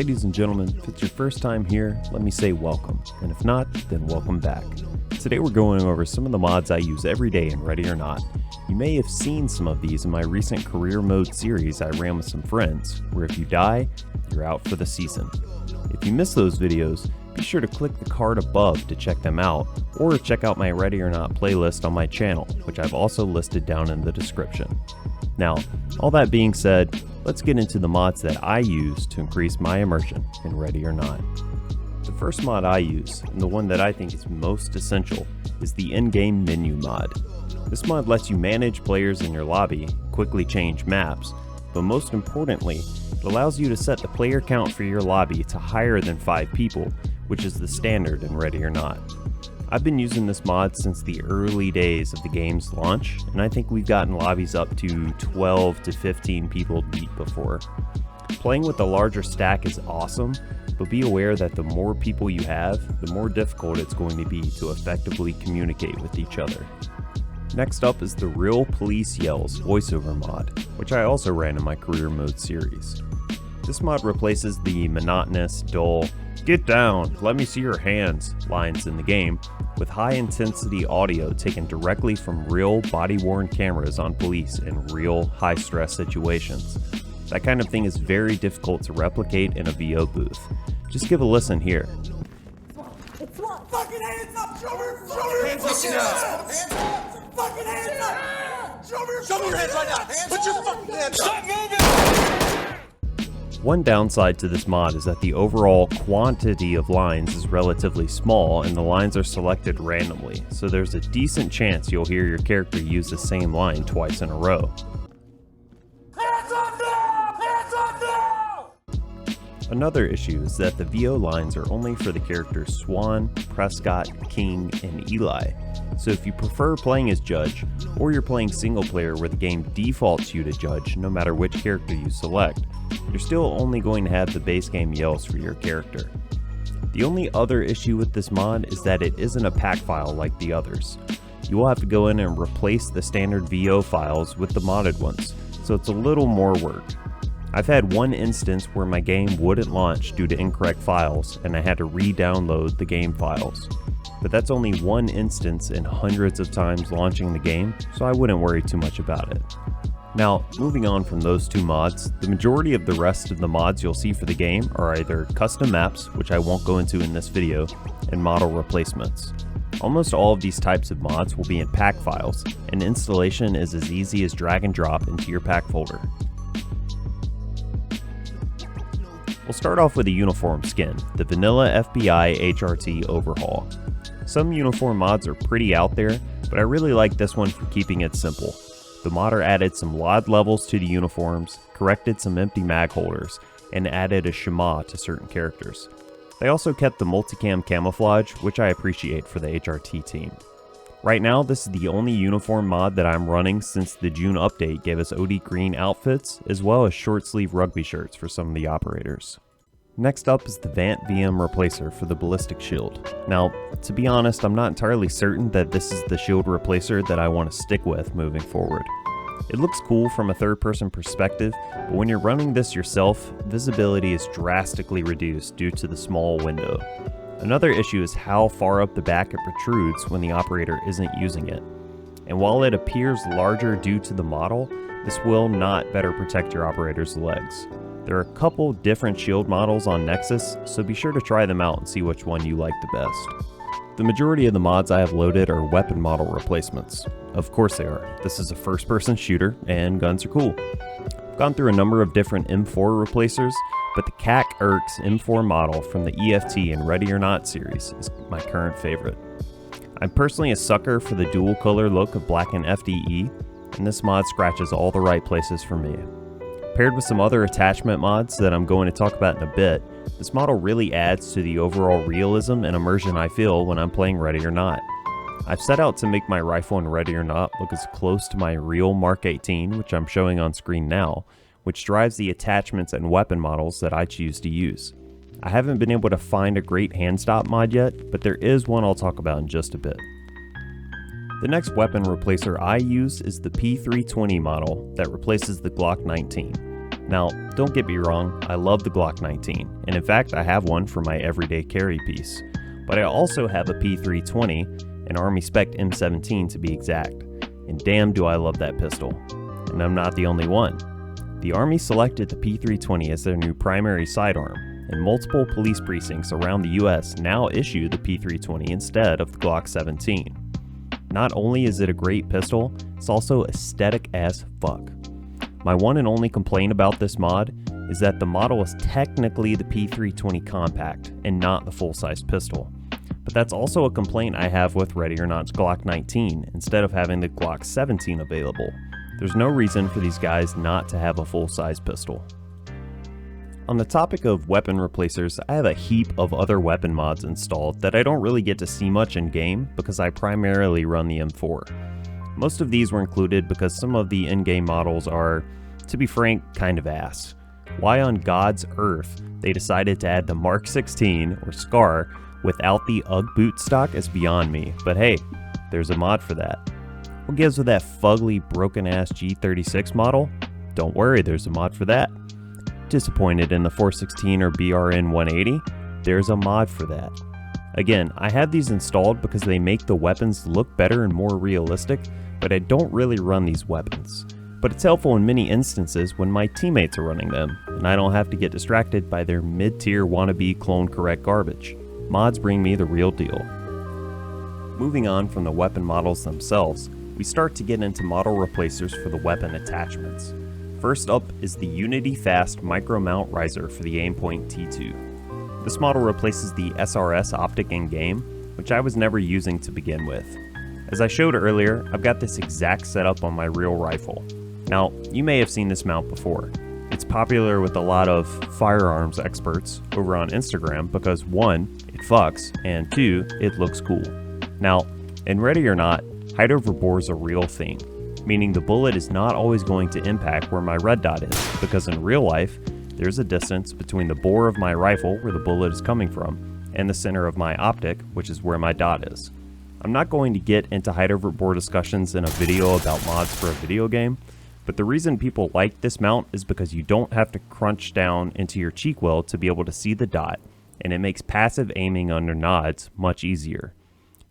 Ladies and gentlemen, if it's your first time here, let me say welcome, and if not, then welcome back. Today we're going over some of the mods I use every day in Ready or Not. You may have seen some of these in my recent career mode series I ran with some friends, where if you die, you're out for the season. If you missed those videos, be sure to click the card above to check them out, or check out my Ready or Not playlist on my channel, which I've also listed down in the description. Now, all that being said, let's get into the mods that I use to increase my immersion in Ready or Not. The first mod I use, and the one that I think is most essential, is the in-game menu mod. This mod lets you manage players in your lobby, quickly change maps, but most importantly, it allows you to set the player count for your lobby to higher than 5 people, which is the standard in Ready or Not. I've been using this mod since the early days of the game's launch, and I think we've gotten lobbies up to 12 to 15 people deep before. Playing with a larger stack is awesome, but be aware that the more people you have, the more difficult it's going to be to effectively communicate with each other. Next up is the Real Police Yells voiceover mod, which I also ran in my career mode series. This mod replaces the monotonous, dull, "Get down, let me see your hands" lines in the game with high-intensity audio taken directly from real body-worn cameras on police in real high-stress situations. That kind of thing is very difficult to replicate in a VO booth. Just give a listen here. It's what? Fucking hands up! Show me hands up! Hands up! Fucking hands up! Show me your hands right now! Put your fucking hands up! Stop moving! One downside to this mod is that the overall quantity of lines is relatively small and the lines are selected randomly, so there's a decent chance you'll hear your character use the same line twice in a row. Hands up now! Hands up now! Another issue is that the VO lines are only for the characters Swan, Prescott, King, and Eli. So if you prefer playing as Judge, or you're playing single player where the game defaults you to Judge no matter which character you select, you're still only going to have the base game yells for your character. The only other issue with this mod is that it isn't a pack file like the others. You will have to go in and replace the standard VO files with the modded ones, so it's a little more work. I've had one instance where my game wouldn't launch due to incorrect files and I had to re-download the game files. But that's only one instance in hundreds of times launching the game, so I wouldn't worry too much about it. Now, moving on from those two mods, the majority of the rest of the mods you'll see for the game are either custom maps, which I won't go into in this video, and model replacements. Almost all of these types of mods will be in pack files, and installation is as easy as drag and drop into your pack folder. We'll start off with a uniform skin, the vanilla FBI HRT Overhaul. Some uniform mods are pretty out there, but I really like this one for keeping it simple. The modder added some LOD levels to the uniforms, corrected some empty mag holders, and added a shema to certain characters. They also kept the multicam camouflage, which I appreciate for the HRT team. Right now, this is the only uniform mod that I'm running since the June update gave us OD green outfits, as well as short sleeve rugby shirts for some of the operators. Next up is the VANT-VM Replacer for the ballistic shield. Now, to be honest, I'm not entirely certain that this is the shield replacer that I want to stick with moving forward. It looks cool from a third-person perspective, but when you're running this yourself, visibility is drastically reduced due to the small window. Another issue is how far up the back it protrudes when the operator isn't using it. And while it appears larger due to the model, this will not better protect your operator's legs. There are a couple different shield models on Nexus, so be sure to try them out and see which one you like the best. The majority of the mods I have loaded are weapon model replacements. Of course they are. This is a first-person shooter, and guns are cool. I've gone through a number of different M4 replacers, but the CAC-ERX M4 model from the EFT and Ready or Not series is my current favorite. I'm personally a sucker for the dual color look of black and FDE, and this mod scratches all the right places for me. Paired with some other attachment mods that I'm going to talk about in a bit, this model really adds to the overall realism and immersion I feel when I'm playing Ready or Not. I've set out to make my rifle in Ready or Not look as close to my real Mark 18, which I'm showing on screen now, which drives the attachments and weapon models that I choose to use. I haven't been able to find a great Handstop mod yet, but there is one I'll talk about in just a bit. The next weapon replacer I use is the P320 model that replaces the Glock 19. Now, don't get me wrong, I love the Glock 19, and in fact I have one for my everyday carry piece. But I also have a P320, an Army Spec M17 to be exact, and damn do I love that pistol. And I'm not the only one. The Army selected the P320 as their new primary sidearm, and multiple police precincts around the US now issue the P320 instead of the Glock 17. Not only is it a great pistol, it's also aesthetic as fuck. My one and only complaint about this mod is that the model is technically the P320 compact and not the full-size pistol. But that's also a complaint I have with Ready or Not's Glock 19 instead of having the Glock 17 available. There's no reason for these guys not to have a full-size pistol. On the topic of weapon replacers, I have a heap of other weapon mods installed that I don't really get to see much in game because I primarily run the M4. Most of these were included because some of the in-game models are, to be frank, kind of ass. Why on God's earth they decided to add the Mk16 or SCAR without the UGG boot stock is beyond me, but hey, there's a mod for that. What gives with that fugly broken ass G36 model? Don't worry, there's a mod for that. Disappointed in the 416 or BRN180? There's a mod for that. Again, I have these installed because they make the weapons look better and more realistic, but I don't really run these weapons. But it's helpful in many instances when my teammates are running them, and I don't have to get distracted by their mid-tier wannabe clone correct garbage. Mods bring me the real deal. Moving on from the weapon models themselves, we start to get into model replacers for the weapon attachments. First up is the Unity Fast Micro Mount Riser for the Aimpoint T2. This model replaces the SRS optic in-game, which I was never using to begin with. As I showed earlier, I've got this exact setup on my real rifle. Now, you may have seen this mount before. It's popular with a lot of firearms experts over on Instagram because 1, it fucks, and 2, it looks cool. Now, in Ready or Not, height over bore is a real thing, meaning the bullet is not always going to impact where my red dot is, because in real life, there's a distance between the bore of my rifle, where the bullet is coming from, and the center of my optic, which is where my dot is. I'm not going to get into height over bore discussions in a video about mods for a video game, but the reason people like this mount is because you don't have to crunch down into your cheek well to be able to see the dot, and it makes passive aiming under nods much easier.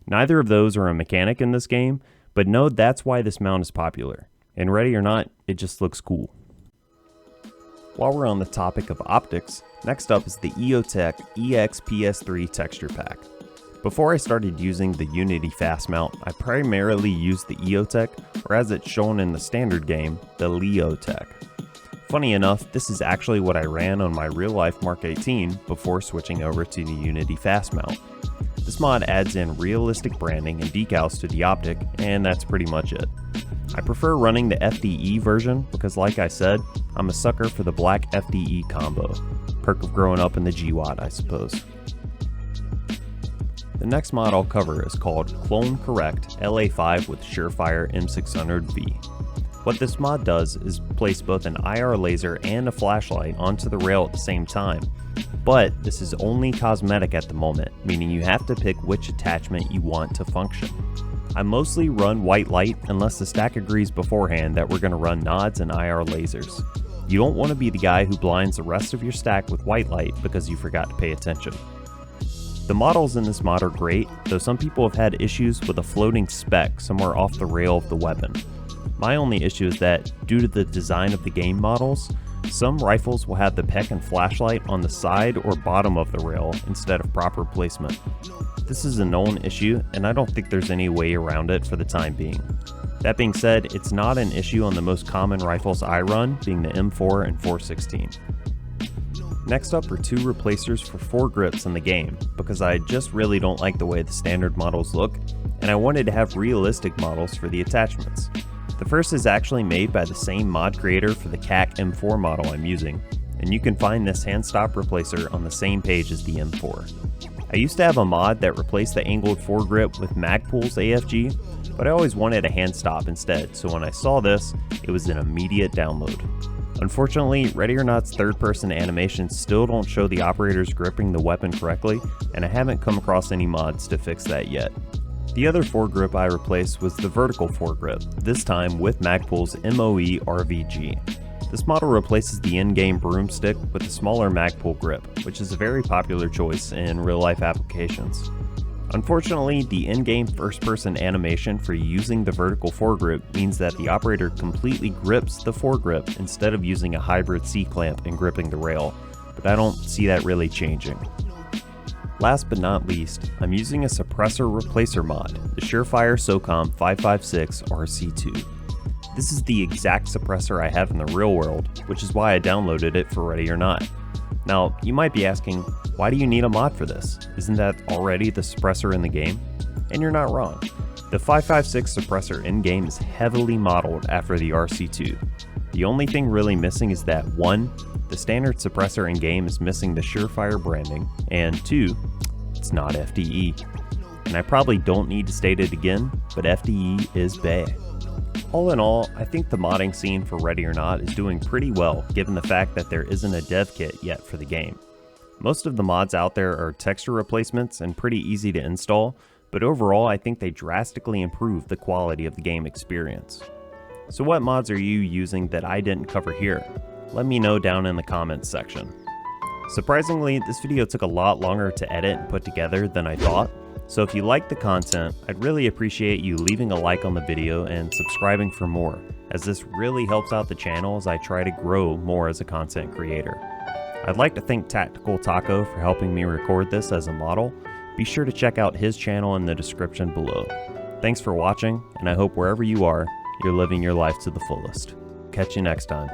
Neither of those are a mechanic in this game, but know that's why this mount is popular. And Ready or Not, it just looks cool. While we're on the topic of optics, next up is the Eotech EXPS3 texture pack. Before I started using the Unity Fast mount, I primarily used the Eotech, or as it's shown in the standard game, the Leotech. Funny enough, this is actually what I ran on my real life Mark 18 before switching over to the Unity Fast mount. This mod adds in realistic branding and decals to the optic, and that's pretty much it. I prefer running the FDE version because, like I said, I'm a sucker for the black FDE combo. Perk of growing up in the GWAT, I suppose. The next mod I'll cover is called Clone Correct LA5 with Surefire M600V. What this mod does is place both an IR laser and a flashlight onto the rail at the same time, but this is only cosmetic at the moment, meaning you have to pick which attachment you want to function. I mostly run white light unless the stack agrees beforehand that we're going to run nods and IR lasers. You don't want to be the guy who blinds the rest of your stack with white light because you forgot to pay attention. The models in this mod are great, though some people have had issues with a floating spec somewhere off the rail of the weapon. My only issue is that, due to the design of the game models, some rifles will have the PEC and flashlight on the side or bottom of the rail instead of proper placement. This is a known issue, and I don't think there's any way around it for the time being. That being said, it's not an issue on the most common rifles I run, being the M4 and 416. Next up are two replacers for foregrips in the game, because I just really don't like the way the standard models look, and I wanted to have realistic models for the attachments. The first is actually made by the same mod creator for the CAC M4 model I'm using, and you can find this Handstop Replacer on the same page as the M4. I used to have a mod that replaced the angled foregrip with Magpul's AFG, but I always wanted a handstop instead, so when I saw this, it was an immediate download. Unfortunately, Ready or Not's third-person animations still don't show the operators gripping the weapon correctly, and I haven't come across any mods to fix that yet. The other foregrip I replaced was the vertical foregrip, this time with Magpul's MOE RVG. This model replaces the in-game broomstick with a smaller Magpul grip, which is a very popular choice in real-life applications. Unfortunately, the in-game first-person animation for using the vertical foregrip means that the operator completely grips the foregrip instead of using a hybrid C-clamp and gripping the rail, but I don't see that really changing. Last but not least, I'm using a suppressor replacer mod, the Surefire SOCOM 556 RC2. This is the exact suppressor I have in the real world, which is why I downloaded it for Ready or Not. Now, you might be asking, why do you need a mod for this? Isn't that already the suppressor in the game? And you're not wrong. The 556 suppressor in-game is heavily modeled after the RC2. The only thing really missing is that 1. The standard suppressor in-game is missing the Surefire branding, and 2. It's not FDE. And I probably don't need to state it again, but FDE is bae. All in all, I think the modding scene for Ready or Not is doing pretty well given the fact that there isn't a dev kit yet for the game. Most of the mods out there are texture replacements and pretty easy to install, but overall I think they drastically improve the quality of the game experience. So what mods are you using that I didn't cover here? Let me know down in the comments section. Surprisingly, this video took a lot longer to edit and put together than I thought, so if you like the content, I'd really appreciate you leaving a like on the video and subscribing for more, as this really helps out the channel as I try to grow more as a content creator. I'd like to thank Tactical Taco for helping me record this as a model. Be sure to check out his channel in the description below. Thanks for watching, and I hope wherever you are, you're living your life to the fullest. Catch you next time.